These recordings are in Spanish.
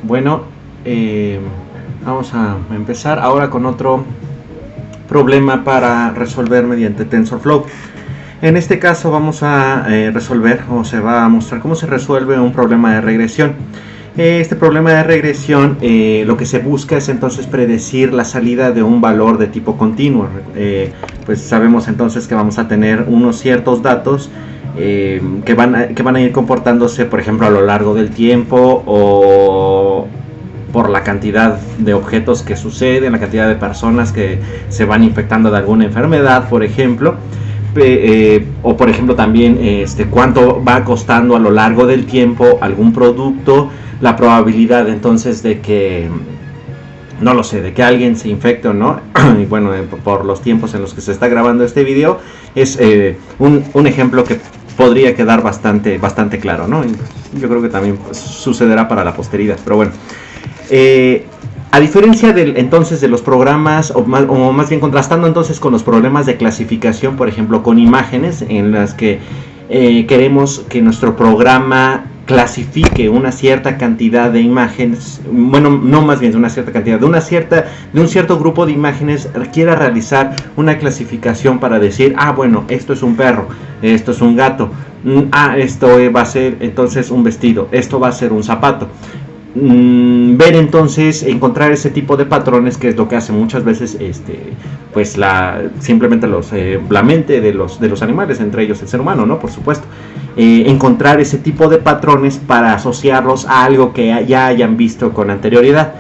Bueno, vamos a empezar ahora con otro problema para resolver mediante TensorFlow. En este caso vamos a resolver, o se va a mostrar cómo se resuelve un problema de regresión. Este problema de regresión, lo que se busca es entonces predecir la salida de un valor de tipo continuo. Pues sabemos entonces que vamos a tener unos ciertos datos que van a ir comportándose, por ejemplo, a lo largo del tiempo o por la cantidad de objetos que suceden, la cantidad de personas que se van infectando de alguna enfermedad, por ejemplo. O por ejemplo también cuánto va costando a lo largo del tiempo algún producto, la probabilidad entonces de que, no lo sé, de que alguien se infecte o no. Y bueno, por los tiempos en los que se está grabando este video, es un ejemplo que podría quedar bastante claro, ¿no? Yo creo que también pues, sucederá para la posteridad, pero bueno. A diferencia entonces de los programas, o más bien contrastando entonces con los problemas de clasificación, por ejemplo, con imágenes, en las que queremos que nuestro programa clasifique una cierta cantidad de imágenes, bueno, no más bien una cierta cantidad, de un cierto grupo de imágenes, quiera realizar una clasificación para decir, bueno, esto es un perro, esto es un gato, esto va a ser entonces un vestido, esto va a ser un zapato. Ver entonces, encontrar ese tipo de patrones, que es lo que hace muchas veces pues simplemente la mente de los animales, entre ellos el ser humano, ¿no? Por supuesto, encontrar ese tipo de patrones para asociarlos a algo que ya hayan visto con anterioridad.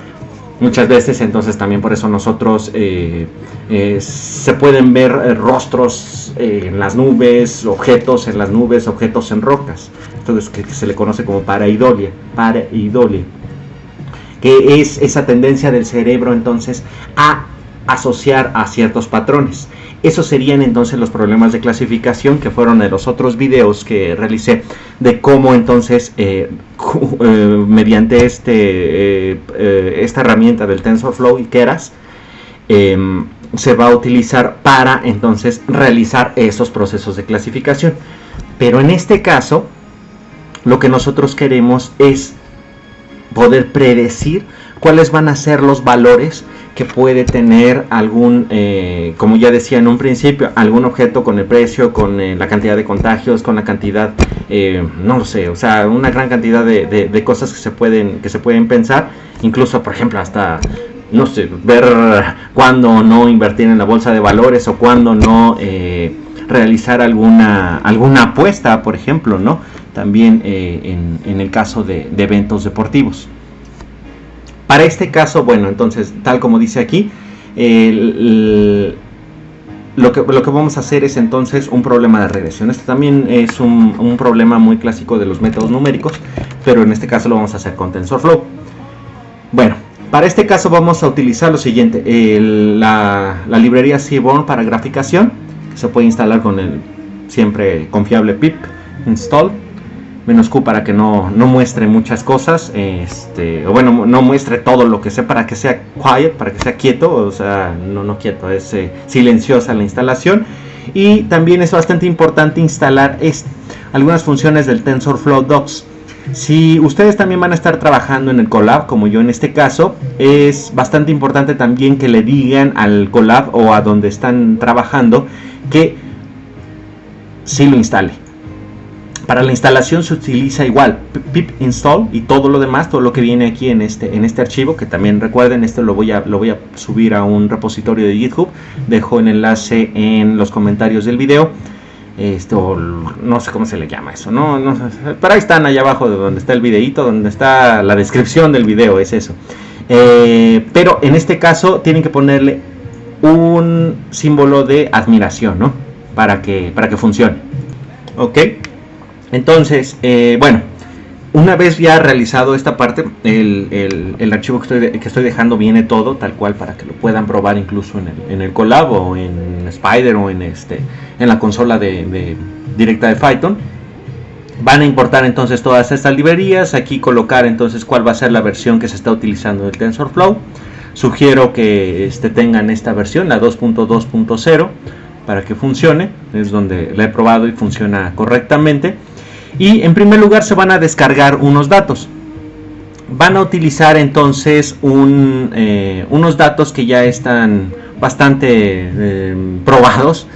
Muchas veces entonces también por eso nosotros se pueden ver rostros en las nubes, objetos en las nubes, objetos en rocas. Entonces que se le conoce como pareidolia, que es esa tendencia del cerebro entonces a asociar a ciertos patrones. Esos serían entonces los problemas de clasificación, que fueron de los otros videos que realicé, de cómo entonces mediante esta herramienta del TensorFlow y Keras se va a utilizar para entonces realizar esos procesos de clasificación. Pero en este caso lo que nosotros queremos es poder predecir cuáles van a ser los valores que puede tener algún, como ya decía en un principio, algún objeto con el precio, con la cantidad de contagios, con la cantidad, no lo sé, o sea, una gran cantidad de cosas que se pueden pensar, incluso por ejemplo hasta, no sé, ver cuándo no invertir en la bolsa de valores o cuándo no realizar alguna apuesta, por ejemplo, ¿no? También en el caso de eventos deportivos. Para este caso, bueno, entonces, tal como dice aquí, lo que vamos a hacer es entonces un problema de regresión. Este también es un problema muy clásico de los métodos numéricos, pero en este caso lo vamos a hacer con TensorFlow. Bueno, para este caso vamos a utilizar lo siguiente, la librería Seaborn para graficación, que se puede instalar con el siempre confiable pip install -q para que no muestre muchas cosas, o bueno, no muestre todo lo que sea, para que sea quiet, para que sea quieto, o sea, no quieto, es silenciosa la instalación. Y también es bastante importante instalar algunas funciones del TensorFlow Docs. Si ustedes también van a estar trabajando en el Colab, como yo en este caso, es bastante importante también que le digan al Colab o a donde están trabajando que sí lo instale. Para la instalación se utiliza igual pip install y todo lo demás, todo lo que viene aquí en este archivo, que también recuerden, lo voy a subir a un repositorio de GitHub. Dejo el enlace en los comentarios del video. No sé cómo se le llama eso, no, pero ahí están, allá abajo de donde está el videito, donde está la descripción del video, es eso. Pero en este caso tienen que ponerle un símbolo de admiración, ¿no? Para que funcione. Ok. Entonces, bueno, una vez ya realizado esta parte, el archivo que estoy dejando viene todo tal cual para que lo puedan probar incluso en el Colab o en Spider o en la consola directa de Python. Van a importar entonces todas estas librerías, aquí colocar entonces cuál va a ser la versión que se está utilizando del TensorFlow. Sugiero que tengan esta versión, la 2.2.0, para que funcione, es donde la he probado y funciona correctamente. Y en primer lugar se van a descargar unos datos. van a utilizar entonces unos datos que ya están bastante probados.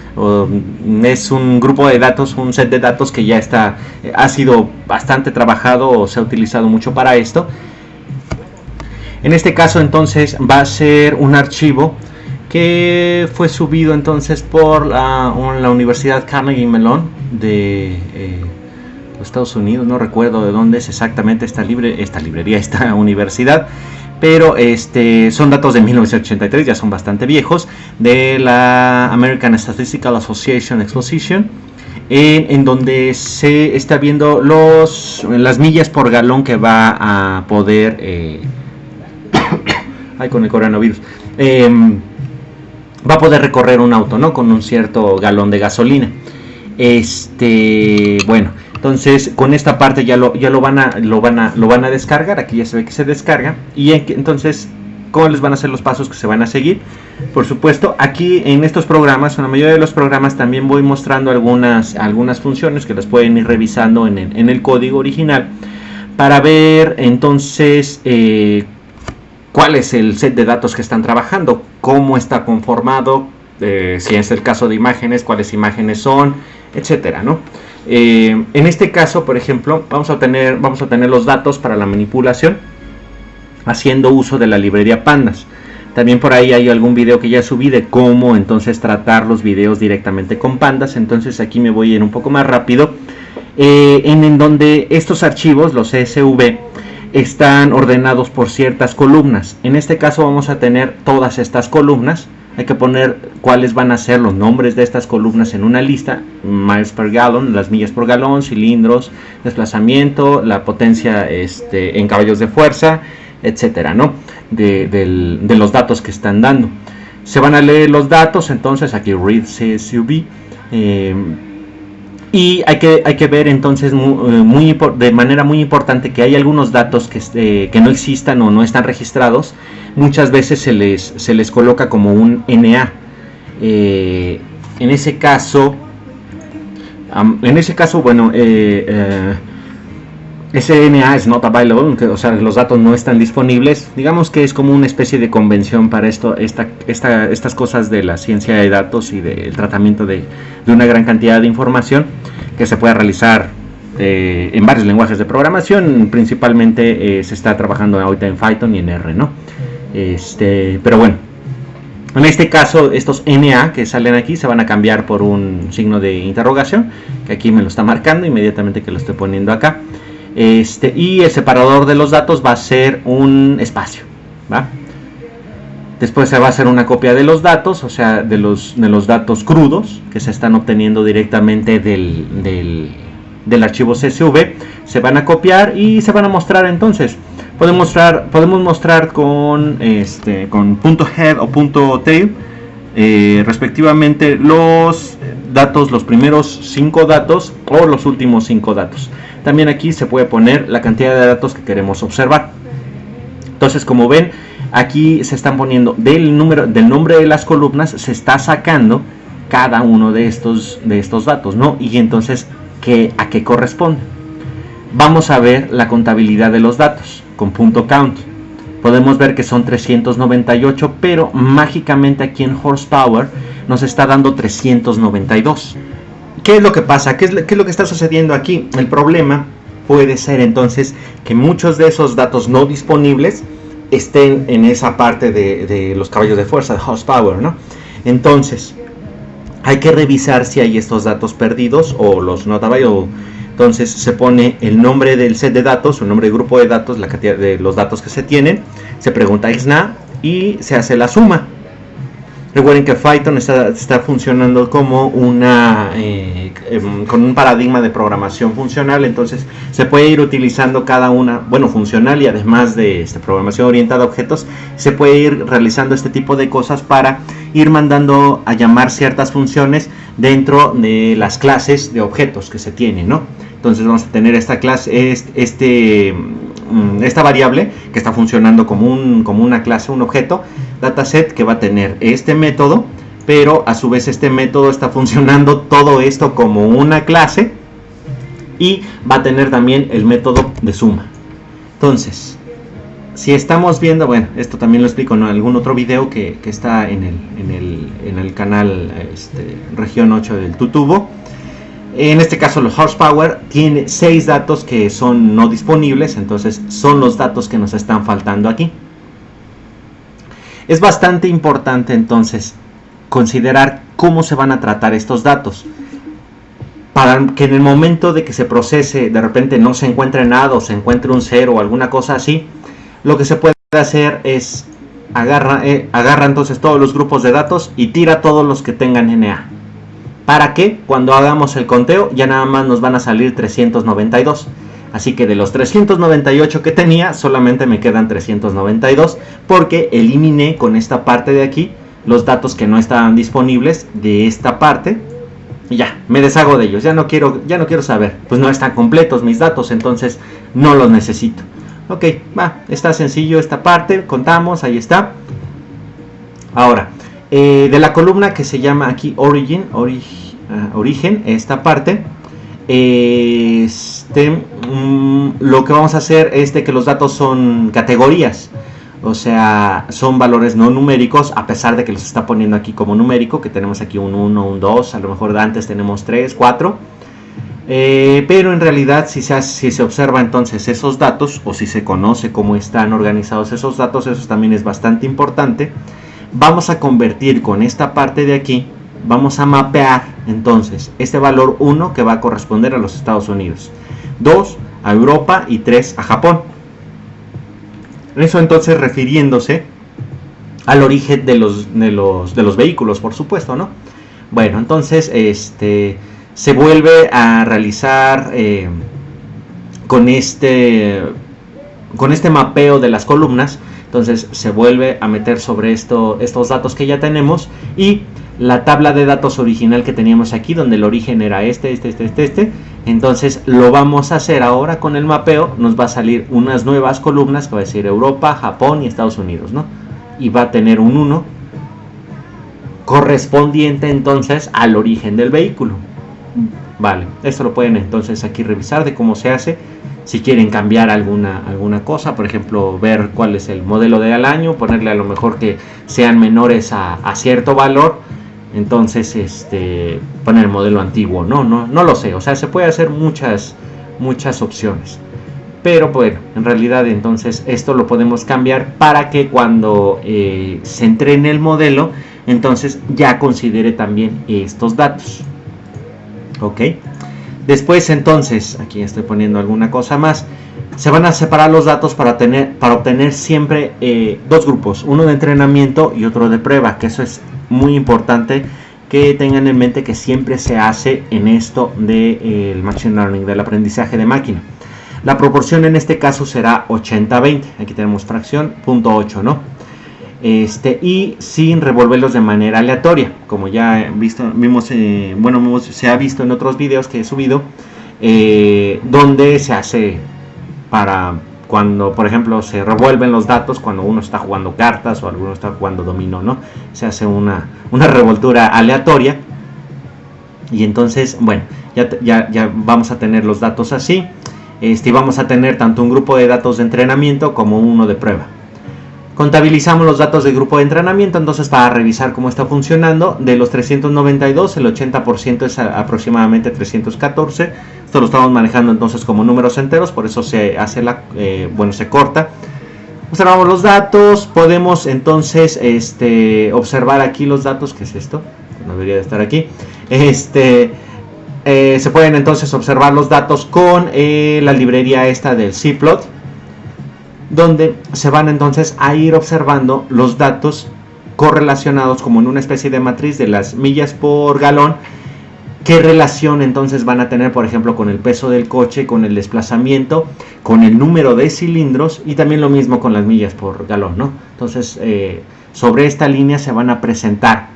Es un grupo de datos, un set de datos que ya ha sido bastante trabajado o se ha utilizado mucho para esto. En este caso entonces va a ser un archivo que fue subido entonces por la Universidad Carnegie Mellon de Estados Unidos. No recuerdo de dónde es exactamente esta librería, esta universidad, pero son datos de 1983, ya son bastante viejos, de la American Statistical Association Exposition, en donde se está viendo las millas por galón que va a poder con el coronavirus va a poder recorrer un auto, ¿no? Con un cierto galón de gasolina. Bueno, entonces con esta parte ya lo van a descargar. Aquí ya se ve que se descarga. Y entonces, ¿cuáles van a ser los pasos que se van a seguir? Por supuesto, aquí en estos programas, en la mayoría de los programas, también voy mostrando algunas funciones que las pueden ir revisando en el código original para ver entonces cuál es el set de datos que están trabajando, cómo está conformado, si es el caso de imágenes, cuáles imágenes son, etcétera, ¿no? En este caso, por ejemplo, vamos a tener los datos para la manipulación haciendo uso de la librería Pandas. También por ahí hay algún video que ya subí de cómo entonces tratar los videos directamente con Pandas. Entonces aquí me voy a ir un poco más rápido, en donde estos archivos, los CSV, están ordenados por ciertas columnas. En este caso vamos a tener todas estas columnas. Hay que poner cuáles van a ser los nombres de estas columnas en una lista: miles per gallon, las millas por galón, cilindros, desplazamiento, la potencia en caballos de fuerza, etcétera, ¿no? De los datos que están dando. Se van a leer los datos, entonces aquí read CSV. Y hay que ver entonces de manera muy importante que hay algunos datos que no existan o no están registrados. Muchas veces se les coloca como un NA. En ese caso, bueno, ese NA es not available, o sea, los datos no están disponibles. Digamos que es como una especie de convención para estas cosas de la ciencia de datos y del tratamiento de una gran cantidad de información que se puede realizar en varios lenguajes de programación. Principalmente se está trabajando ahorita en Python y en R, ¿no? Pero bueno, en este caso estos NA que salen aquí se van a cambiar por un signo de interrogación, que aquí me lo está marcando inmediatamente que lo estoy poniendo acá. Y el separador de los datos va a ser un espacio, ¿va? Después se va a hacer una copia de los datos, o sea, de los datos crudos que se están obteniendo directamente del archivo CSV. Se van a copiar y se van a mostrar entonces. Podemos mostrar con .head o .tail respectivamente los datos, los primeros 5 datos o los últimos 5 datos. También aquí se puede poner la cantidad de datos que queremos observar. Entonces, como ven, aquí se están poniendo del nombre de las columnas, se está sacando cada uno de estos datos, ¿no? Y entonces, ¿a qué corresponde? Vamos a ver la contabilidad de los datos con .count. Podemos ver que son 398, pero mágicamente aquí en horsepower nos está dando 392. ¿Qué es lo que pasa? ¿Qué es lo que está sucediendo aquí? El problema puede ser entonces que muchos de esos datos no disponibles estén en esa parte de los caballos de fuerza, de horsepower, ¿no? Entonces, hay que revisar si hay estos datos perdidos o los not available. Entonces se pone el nombre del set de datos, el nombre del grupo de datos, la cantidad de los datos que se tienen, se pregunta XNA y se hace la suma. Recuerden que Python está funcionando como con un paradigma de programación funcional. Entonces se puede ir utilizando cada una, bueno, funcional, y además de programación orientada a objetos, se puede ir realizando este tipo de cosas para ir mandando a llamar ciertas funciones dentro de las clases de objetos que se tienen, ¿no? Entonces vamos a tener esta clase, esta variable que está funcionando como una clase, un objeto, dataset, que va a tener este método, pero a su vez este método está funcionando todo esto como una clase y va a tener también el método de suma. Entonces, si estamos viendo, bueno, esto también lo explico en algún otro video que está en el canal región 8 del Tutubo. En este caso los horsepower tiene 6 datos que son no disponibles, entonces son los datos que nos están faltando aquí. Es bastante importante entonces considerar cómo se van a tratar estos datos, para que en el momento de que se procese de repente no se encuentre nada o se encuentre un 0 o alguna cosa así. Lo que se puede hacer es agarra entonces todos los grupos de datos y tira todos los que tengan NA, para que cuando hagamos el conteo ya nada más nos van a salir 392. Así que de los 398 que tenía solamente me quedan 392, porque eliminé con esta parte de aquí los datos que no estaban disponibles de esta parte. Y ya, me deshago de ellos, ya no quiero saber, pues no están completos mis datos, entonces no los necesito. Ok, está sencillo esta parte, contamos, ahí está. Ahora, de la columna que se llama aquí origen, esta parte, lo que vamos a hacer es de que los datos son categorías, o sea, son valores no numéricos, a pesar de que los está poniendo aquí como numérico, que tenemos aquí un 1, un 2, a lo mejor antes tenemos 3, 4. Pero en realidad si se observa entonces esos datos, o si se conoce cómo están organizados esos datos, eso también es bastante importante. Vamos a convertir con esta parte de aquí, vamos a mapear entonces este valor 1 que va a corresponder a los Estados Unidos, 2 a Europa y 3 a Japón. Eso entonces refiriéndose al origen de los vehículos, por supuesto, ¿no? Bueno, entonces se vuelve a realizar con este mapeo de las columnas. Entonces se vuelve a meter sobre estos datos que ya tenemos, y la tabla de datos original que teníamos aquí, donde el origen era entonces lo vamos a hacer ahora con el mapeo. Nos va a salir unas nuevas columnas que va a decir Europa, Japón y Estados Unidos, ¿no? Y va a tener un 1 correspondiente entonces al origen del vehículo. Vale, esto lo pueden entonces aquí revisar de cómo se hace. Si quieren cambiar alguna cosa, por ejemplo, ver cuál es el modelo del año, ponerle a lo mejor que sean menores a cierto valor, entonces poner el modelo antiguo. No lo sé, o sea, se puede hacer muchas opciones. Pero bueno, en realidad entonces esto lo podemos cambiar para que cuando se entrene el modelo, entonces ya considere también estos datos. Ok, después entonces, aquí estoy poniendo alguna cosa más, se van a separar los datos para obtener siempre dos grupos, uno de entrenamiento y otro de prueba, que eso es muy importante que tengan en mente, que siempre se hace en esto del Machine Learning, del aprendizaje de máquina. La proporción en este caso será 80-20, aquí tenemos fracción, 0.8, ¿no? Y sin revolverlos de manera aleatoria, como ya vimos, se ha visto en otros videos que he subido, donde se hace para cuando, por ejemplo, se revuelven los datos cuando uno está jugando cartas o alguno está jugando dominó, ¿no? Se hace una revoltura aleatoria, y entonces, bueno, ya vamos a tener los datos así, y vamos a tener tanto un grupo de datos de entrenamiento como uno de prueba. Contabilizamos los datos del grupo de entrenamiento, entonces para revisar cómo está funcionando. De los 392, el 80% es aproximadamente 314. Esto lo estamos manejando entonces como números enteros, por eso se hace se corta. Observamos los datos, podemos entonces observar aquí los datos. ¿Qué es esto? No debería de estar aquí. Se pueden entonces observar los datos con la librería esta del cplot, donde se van entonces a ir observando los datos correlacionados como en una especie de matriz de las millas por galón. ¿Qué relación entonces van a tener, por ejemplo, con el peso del coche, con el desplazamiento, con el número de cilindros, y también lo mismo con las millas por galón, ¿no? Entonces, sobre esta línea se van a presentar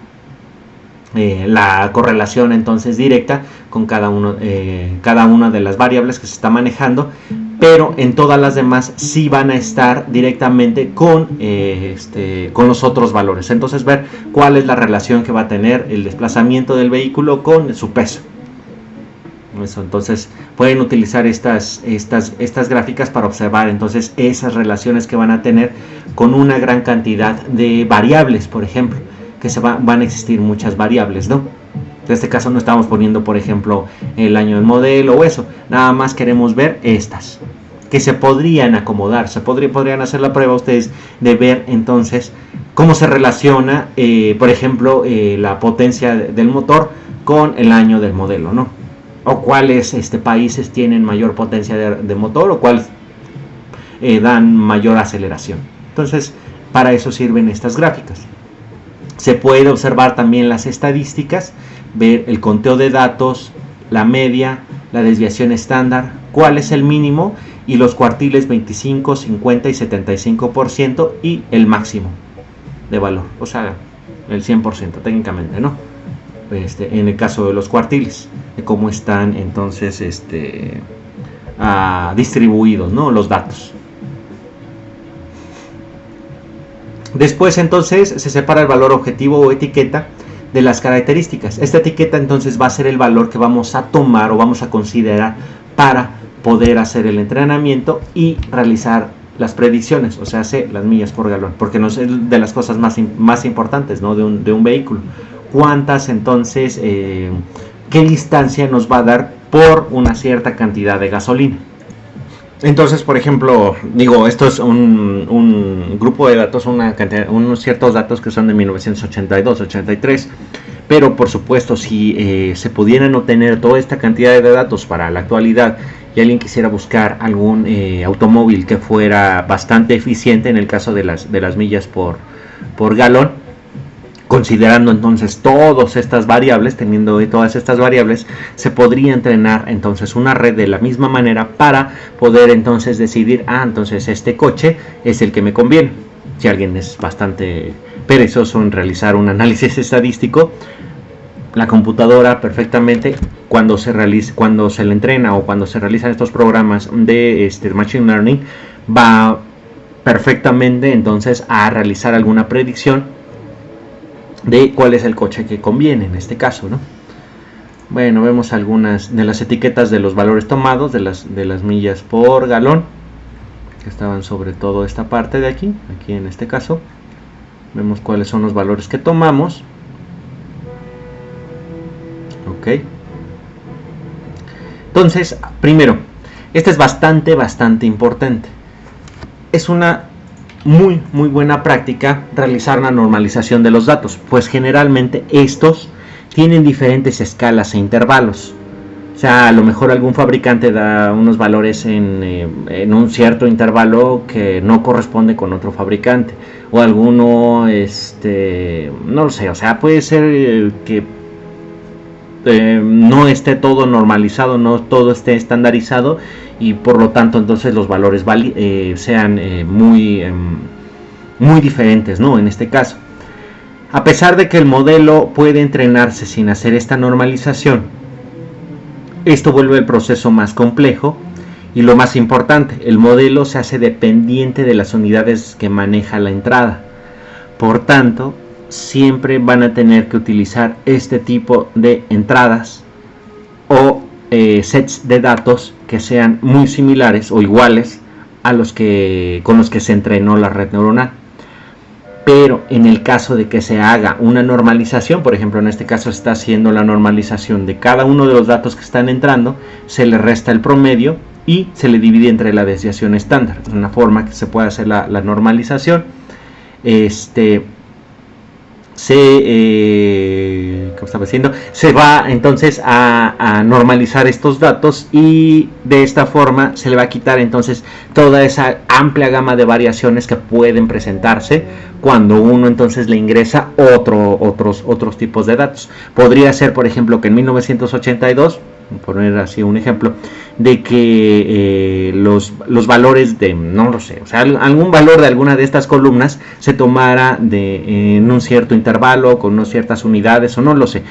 la correlación entonces directa con cada una de las variables que se está manejando, pero en todas las demás sí van a estar directamente con los otros valores. Entonces, ver cuál es la relación que va a tener el desplazamiento del vehículo con su peso. Eso, entonces pueden utilizar estas gráficas para observar entonces esas relaciones que van a tener con una gran cantidad de variables, por ejemplo, que van a existir muchas variables, ¿no? En este caso no estamos poniendo, por ejemplo, el año del modelo o eso, nada más queremos ver estas, que se podrían acomodar, podrían hacer la prueba ustedes de ver entonces cómo se relaciona, por ejemplo, la potencia del motor con el año del modelo, ¿no? O cuáles países tienen mayor potencia de motor o cuáles dan mayor aceleración. Entonces, para eso sirven estas gráficas. Se puede observar también las estadísticas, ver el conteo de datos, la media, la desviación estándar, cuál es el mínimo y los cuartiles 25, 50 y 75% y el máximo de valor, o sea, el 100% técnicamente, ¿no? En el caso de los cuartiles, de cómo están entonces distribuidos, ¿no?, los datos. Después entonces se separa el valor objetivo o etiqueta de las características. Esta etiqueta entonces va a ser el valor que vamos a tomar o vamos a considerar para poder hacer el entrenamiento y realizar las predicciones, o sea, las millas por galón, porque no es de las cosas más importantes, ¿no?, de un vehículo. Cuántas entonces, qué distancia nos va a dar por una cierta cantidad de gasolina. Entonces, por ejemplo, digo, esto es un grupo de datos, unos ciertos datos que son de 1982, 83, pero por supuesto, si se pudieran obtener toda esta cantidad de datos para la actualidad y alguien quisiera buscar algún automóvil que fuera bastante eficiente en el caso de las millas por galón, considerando entonces todas estas variables, teniendo todas estas variables, se podría entrenar entonces una red de la misma manera para poder entonces decidir, entonces este coche es el que me conviene. Si alguien es bastante perezoso en realizar un análisis estadístico, la computadora perfectamente, cuando se le entrena o cuando se realizan estos programas de Machine Learning, va perfectamente entonces a realizar alguna predicción de cuál es el coche que conviene en este caso, ¿no? Bueno, vemos algunas de las etiquetas de los valores tomados de las millas por galón, que estaban sobre todo esta parte de aquí en este caso. Vemos cuáles son los valores que tomamos. Ok. Entonces, primero, este es bastante importante. Es una muy buena práctica realizar la normalización de los datos, pues generalmente estos tienen diferentes escalas e intervalos. O sea, a lo mejor algún fabricante da unos valores en un cierto intervalo que no corresponde con otro fabricante, o alguno, no lo sé, o sea, puede ser que no esté todo normalizado, no todo esté estandarizado, y por lo tanto entonces los valores sean muy diferentes, ¿no? En este caso, a pesar de que el modelo puede entrenarse sin hacer esta normalización, esto vuelve el proceso más complejo y lo más importante, el modelo se hace dependiente de las unidades que maneja la entrada. Por tanto, siempre van a tener que utilizar este tipo de entradas o sets de datos que sean muy similares o iguales a con los que se entrenó la red neuronal. Pero en el caso de que se haga una normalización, por ejemplo en este caso está haciendo la normalización de cada uno de los datos que están entrando, se le resta el promedio y se le divide entre la desviación estándar. Es una forma que se puede hacer la normalización. Se va entonces a normalizar estos datos y de esta forma se le va a quitar entonces toda esa amplia gama de variaciones que pueden presentarse cuando uno entonces le ingresa otros tipos de datos. Podría ser, por ejemplo, que en 1982, poner así un ejemplo, de que los valores de, no lo sé, o sea, algún valor de alguna de estas columnas se tomara en un cierto intervalo, con unas ciertas unidades, o no lo sé,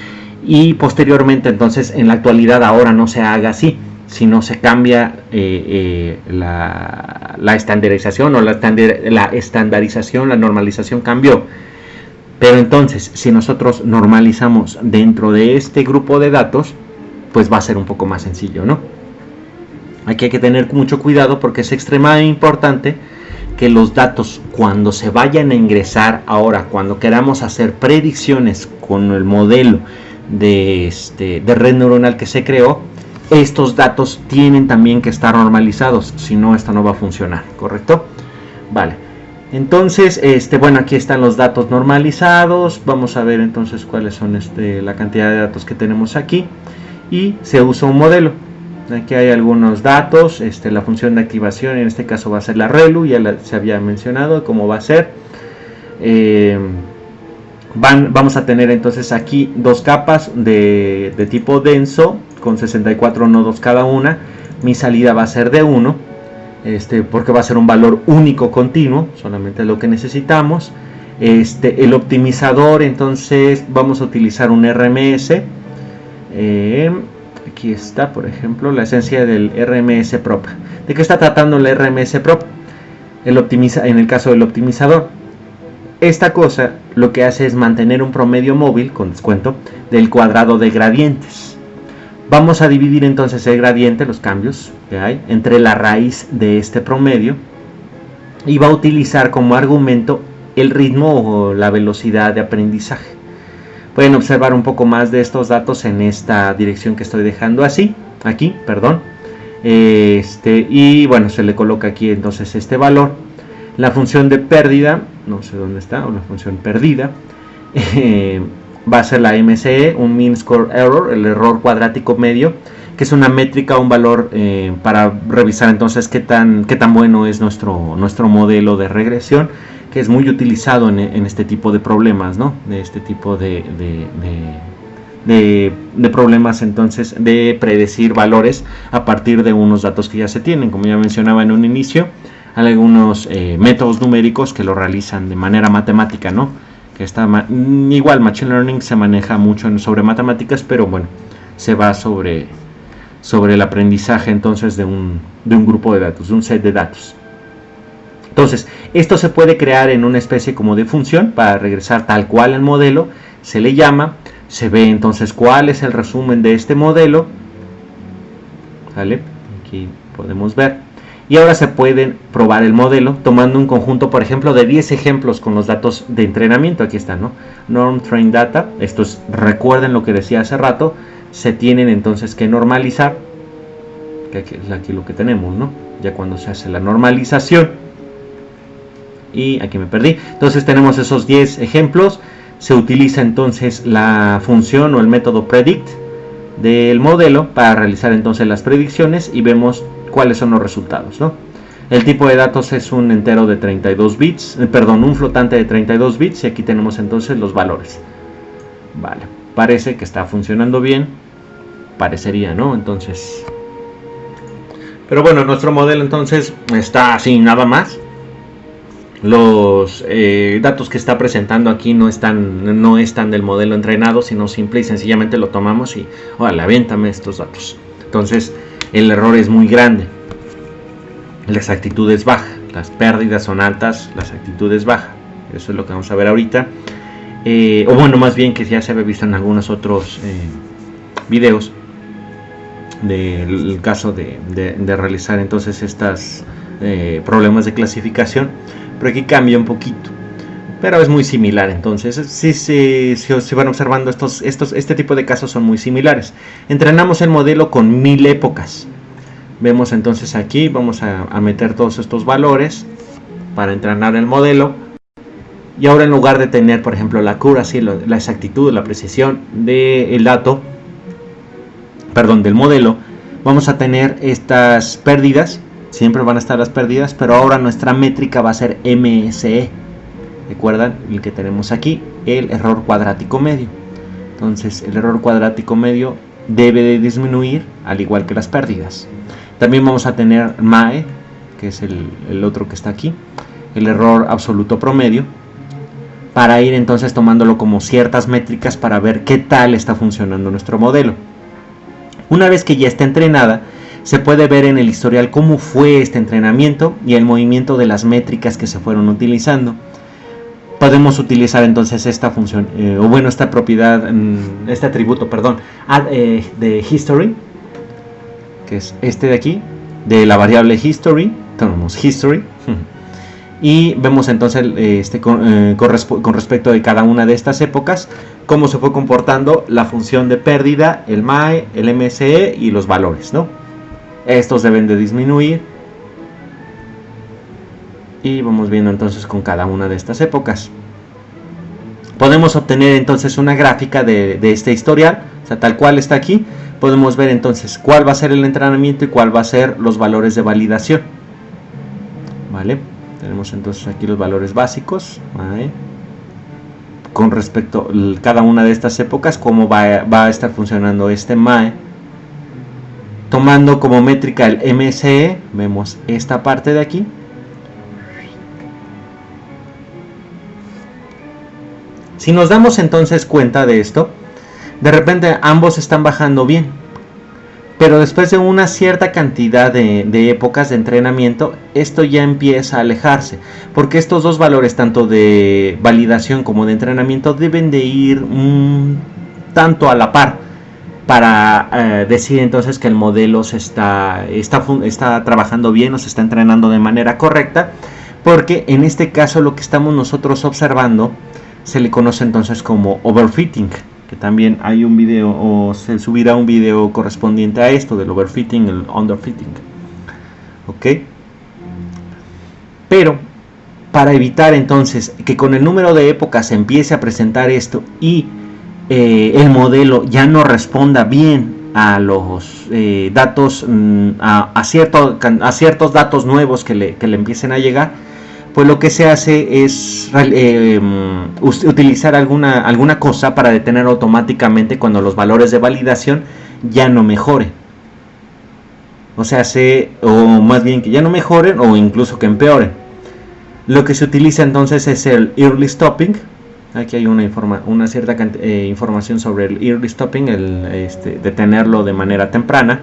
y posteriormente entonces en la actualidad ahora no se haga así, sino se cambia la estandarización o la estandarización, la normalización cambió. Pero entonces, si nosotros normalizamos dentro de este grupo de datos, pues va a ser un poco más sencillo, ¿no? Aquí hay que tener mucho cuidado porque es extremadamente importante que los datos, cuando se vayan a ingresar ahora, cuando queramos hacer predicciones con el modelo de red neuronal que se creó, estos datos tienen también que estar normalizados, si no, esto no va a funcionar, ¿correcto? Vale, entonces, bueno, aquí están los datos normalizados. Vamos a ver entonces cuáles son la cantidad de datos que tenemos aquí, y se usa un modelo. Aquí hay algunos datos, la función de activación en este caso va a ser la ReLU, ya se había mencionado cómo va a ser. Vamos a tener entonces aquí dos capas de tipo denso con 64 nodos cada una. Mi salida va a ser de 1, porque va a ser un valor único continuo, solamente lo que necesitamos. El optimizador, entonces vamos a utilizar un RMS. Aquí está, por ejemplo, la esencia del RMS prop. ¿De qué está tratando el RMS prop? En el caso del optimizador, esta cosa lo que hace es mantener un promedio móvil, con descuento, del cuadrado de gradientes. Vamos a dividir entonces el gradiente, los cambios que hay, entre la raíz de este promedio, y va a utilizar como argumento el ritmo o la velocidad de aprendizaje. Pueden observar un poco más de estos datos en esta dirección que estoy dejando aquí, perdón. Y bueno, se le coloca aquí entonces este valor. La función de pérdida, no sé dónde está, o la función perdida, va a ser la MSE, un Mean Square Error, el error cuadrático medio, que es una métrica, un valor para revisar entonces qué tan bueno es nuestro modelo de regresión, que es muy utilizado en este tipo de problemas, ¿no? De este tipo de problemas, entonces, de predecir valores a partir de unos datos que ya se tienen. Como ya mencionaba en un inicio, hay algunos métodos numéricos que lo realizan de manera matemática, ¿no? Que igual Machine Learning se maneja mucho sobre matemáticas, pero bueno, se va sobre el aprendizaje entonces de un grupo de datos, de un set de datos. Entonces, esto se puede crear en una especie como de función para regresar tal cual el modelo, se le llama, se ve entonces cuál es el resumen de este modelo, ¿vale? Aquí podemos ver. Y ahora se pueden probar el modelo tomando un conjunto, por ejemplo, de 10 ejemplos con los datos de entrenamiento. Aquí están, ¿no? Norm Train Data. Estos, recuerden lo que decía hace rato, se tienen entonces que normalizar, que aquí lo que tenemos, ¿no? Ya cuando se hace la normalización. Y aquí me perdí. Entonces tenemos esos 10 ejemplos. Se utiliza entonces la función o el método predict del modelo para realizar entonces las predicciones y vemos cuáles son los resultados, ¿no? El tipo de datos es un entero de 32 bits, un flotante de 32 bits, y aquí tenemos entonces los valores. Vale, parece que está funcionando bien, parecería, ¿no? Entonces, pero bueno, nuestro modelo entonces está así, nada más. Los datos que está presentando aquí no están del modelo entrenado, sino simple y sencillamente lo tomamos y, órale, aviéntame estos datos. Entonces, el error es muy grande, la exactitud es baja, las pérdidas son altas, la exactitud es baja. Eso es lo que vamos a ver ahorita. O bueno, más bien que ya se había visto en algunos otros videos del caso de realizar entonces estos problemas de clasificación. Pero aquí cambia un poquito, pero es muy similar. Entonces, si van observando este tipo de casos son muy similares. Entrenamos el modelo con 1000 épocas. Vemos entonces aquí, vamos a meter todos estos valores para entrenar el modelo. Y ahora, en lugar de tener, por ejemplo, la accuracy, la exactitud, la precisión del dato, del modelo, vamos a tener estas pérdidas. Siempre van a estar las pérdidas, pero ahora nuestra métrica va a ser MSE. ¿Recuerdan el que tenemos aquí? El error cuadrático medio. Entonces, el error cuadrático medio debe de disminuir, al igual que las pérdidas. También vamos a tener MAE, que es el otro que está aquí, el error absoluto promedio, para ir entonces tomándolo como ciertas métricas para ver qué tal está funcionando nuestro modelo. Una vez que ya está entrenada, se puede ver en el historial cómo fue este entrenamiento y el movimiento de las métricas que se fueron utilizando. podemos utilizar entonces esta función, o bueno, esta propiedad, este atributo, perdón, de history, que es este de aquí, de la variable history. Tenemos history y vemos entonces con respecto de cada una de estas épocas cómo se fue comportando la función de pérdida, el MAE, el MSE y los valores, ¿no? Estos deben de disminuir y vamos viendo entonces con cada una de estas épocas. Podemos obtener entonces una gráfica de este historial, o sea, tal cual está aquí. Podemos ver entonces cuál va a ser el entrenamiento y cuál va a ser los valores de validación. ¿Vale? Tenemos entonces aquí los valores básicos, ¿vale? Con respecto a cada una de estas épocas, cómo va a estar funcionando este MAE. Tomando como métrica el MSE, vemos esta parte de aquí. Si nos damos entonces cuenta de esto, de repente ambos están bajando bien. Pero después de una cierta cantidad de épocas de entrenamiento, esto ya empieza a alejarse. Porque estos dos valores, tanto de validación como de entrenamiento, deben de ir tanto a la par. Para decir entonces que el modelo está trabajando bien o se está entrenando de manera correcta. Porque en este caso lo que estamos nosotros observando se le conoce entonces como overfitting. Que también hay un video, o se subirá un video correspondiente a esto del overfitting, el underfitting. Ok, pero para evitar entonces que con el número de épocas se empiece a presentar esto y el modelo ya no responda bien a los datos, a ciertos datos nuevos que le empiecen a llegar, pues lo que se hace es utilizar alguna cosa para detener automáticamente cuando los valores de validación ya no mejoren. O sea, o más bien que ya no mejoren o incluso que empeoren. Lo que se utiliza entonces es el early stopping. Aquí hay una cierta información sobre el early stopping, el detenerlo de manera temprana.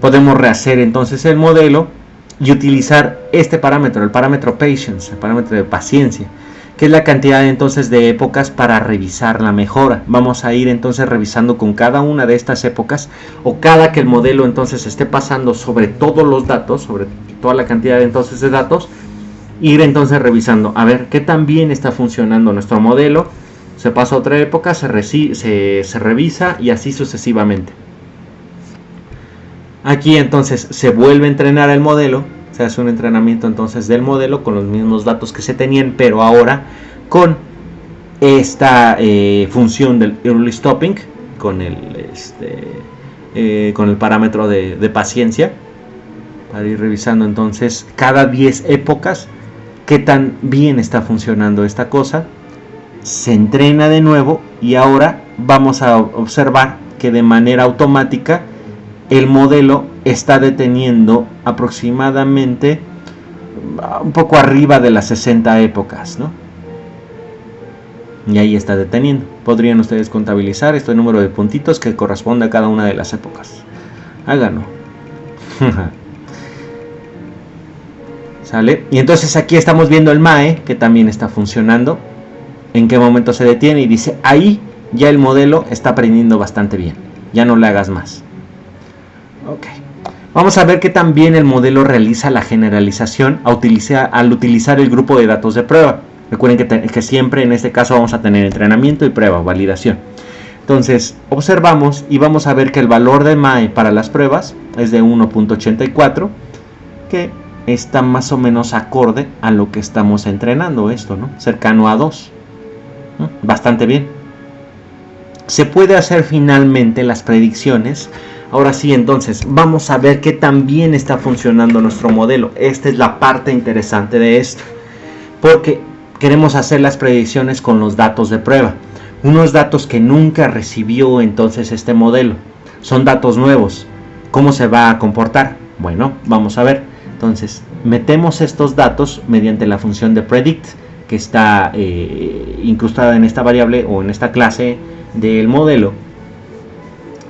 Podemos rehacer entonces el modelo y utilizar este parámetro, el parámetro patience, el parámetro de paciencia, que es la cantidad entonces de épocas para revisar la mejora. Vamos a ir entonces revisando con cada una de estas épocas, o cada que el modelo entonces esté pasando sobre todos los datos, sobre toda la cantidad entonces de datos, ir entonces revisando, a ver qué tan bien está funcionando nuestro modelo. Se pasa a otra época, se revisa y así sucesivamente. Aquí entonces se vuelve a entrenar el modelo, se hace un entrenamiento entonces del modelo con los mismos datos que se tenían, pero ahora con esta función del early stopping, con el parámetro de paciencia, para ir revisando entonces cada 10 épocas qué tan bien está funcionando esta cosa. Se entrena de nuevo y ahora vamos a observar que de manera automática el modelo está deteniendo aproximadamente un poco arriba de las 60 épocas, ¿no? Y ahí está deteniendo. Podrían ustedes contabilizar este número de puntitos que corresponde a cada una de las épocas. Háganlo. ¿Sale? Y entonces aquí estamos viendo el MAE, que también está funcionando. En qué momento se detiene y dice, ahí ya el modelo está aprendiendo bastante bien. Ya no le hagas más. Ok. Vamos a ver que también el modelo realiza la generalización al utilizar el grupo de datos de prueba. Recuerden que siempre en este caso vamos a tener entrenamiento y prueba, validación. Entonces observamos y vamos a ver que el valor de MAE para las pruebas es de 1.84, que está más o menos acorde a lo que estamos entrenando esto, ¿no? Cercano a 2. ¿No? Bastante bien. Se puede hacer finalmente las predicciones. Ahora sí, entonces, vamos a ver qué tan bien está funcionando nuestro modelo. Esta es la parte interesante de esto, porque queremos hacer las predicciones con los datos de prueba. Unos datos que nunca recibió entonces este modelo. Son datos nuevos. ¿Cómo se va a comportar? Bueno, vamos a ver. Entonces, metemos estos datos mediante la función de predict, que está incrustada en esta variable o en esta clase del modelo.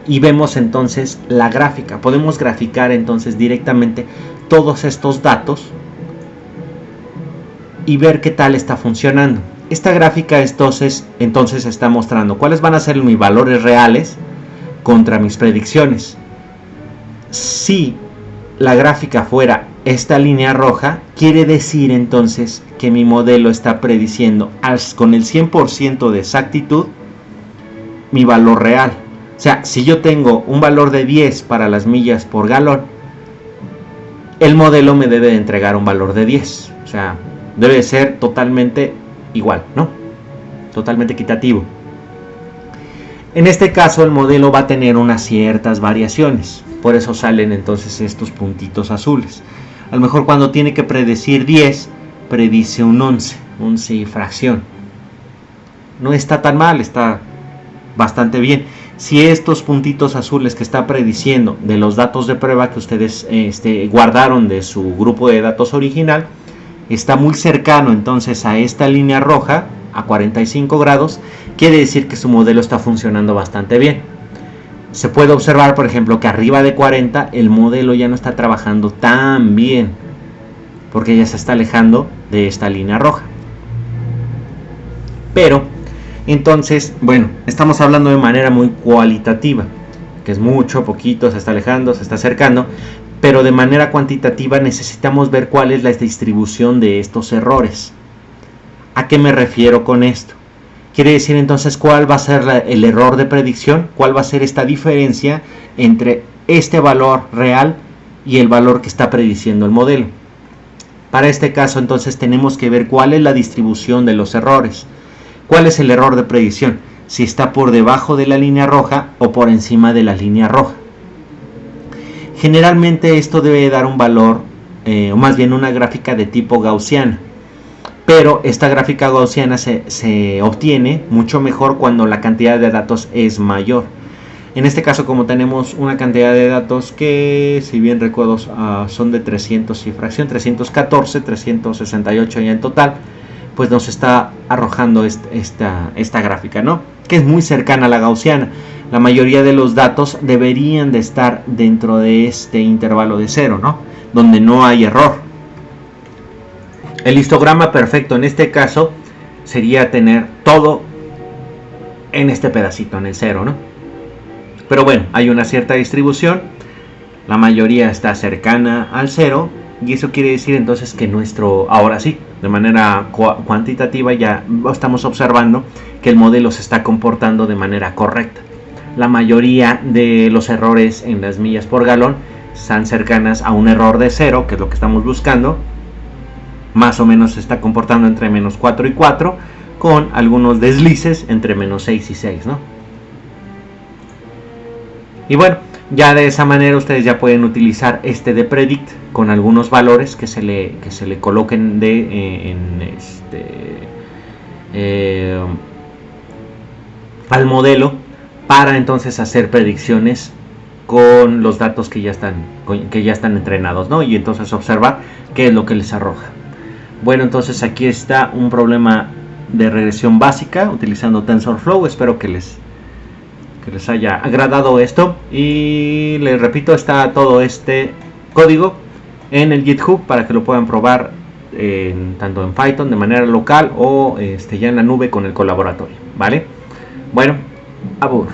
Y vemos entonces la gráfica. Podemos graficar entonces directamente todos estos datos y ver qué tal está funcionando. Esta gráfica entonces está mostrando cuáles van a ser mis valores reales contra mis predicciones. Si la gráfica fuera esta línea roja, quiere decir entonces que mi modelo está prediciendo con el 100% de exactitud mi valor real. O sea, si yo tengo un valor de 10 para las millas por galón, el modelo me debe de entregar un valor de 10. O sea, debe ser totalmente igual, ¿no? Totalmente equitativo. En este caso el modelo va a tener unas ciertas variaciones. Por eso salen entonces estos puntitos azules. A lo mejor cuando tiene que predecir 10, predice un 11 y fracción. No está tan mal, está bastante bien. Si estos puntitos azules que está prediciendo de los datos de prueba que ustedes guardaron de su grupo de datos original, está muy cercano entonces a esta línea roja, a 45 grados, quiere decir que su modelo está funcionando bastante bien. Se puede observar, por ejemplo, que arriba de 40 el modelo ya no está trabajando tan bien, porque ya se está alejando de esta línea roja. Pero entonces, bueno, estamos hablando de manera muy cualitativa, que es mucho, poquito, se está alejando, se está acercando, pero de manera cuantitativa necesitamos ver cuál es la distribución de estos errores. ¿A qué me refiero con esto? Quiere decir entonces cuál va a ser el error de predicción, cuál va a ser esta diferencia entre este valor real y el valor que está prediciendo el modelo. Para este caso entonces tenemos que ver cuál es la distribución de los errores. ¿Cuál es el error de predicción? Si está por debajo de la línea roja o por encima de la línea roja. Generalmente esto debe dar un valor, o más bien una gráfica de tipo gaussiana. Pero esta gráfica gaussiana se obtiene mucho mejor cuando la cantidad de datos es mayor. En este caso, como tenemos una cantidad de datos que, si bien recuerdo, son de 300 y fracción, 314, 368 ya en total, pues nos está arrojando esta gráfica, ¿no? Que es muy cercana a la gaussiana. La mayoría de los datos deberían de estar dentro de este intervalo de 0, ¿no? Donde no hay error. El histograma perfecto en este caso sería tener todo en este pedacito, en el 0, ¿no? Pero bueno, hay una cierta distribución. La mayoría está cercana al 0. Y eso quiere decir entonces que ahora sí, de manera cuantitativa ya estamos observando que el modelo se está comportando de manera correcta. La mayoría de los errores en las millas por galón están cercanas a un error de 0, que es lo que estamos buscando. Más o menos se está comportando entre menos 4 y 4, con algunos deslices entre menos 6 y 6, ¿no? Y bueno, ya de esa manera ustedes ya pueden utilizar este de predict con algunos valores que se le coloquen al modelo para entonces hacer predicciones con los datos que ya están entrenados, ¿no? Y entonces observar qué es lo que les arroja. Bueno, entonces aquí está un problema de regresión básica utilizando TensorFlow. Espero que les haya agradado esto, y les repito, está todo este código en el GitHub para que lo puedan probar tanto en Python de manera local o ya en la nube con el colaboratorio, ¿vale? Bueno, abur.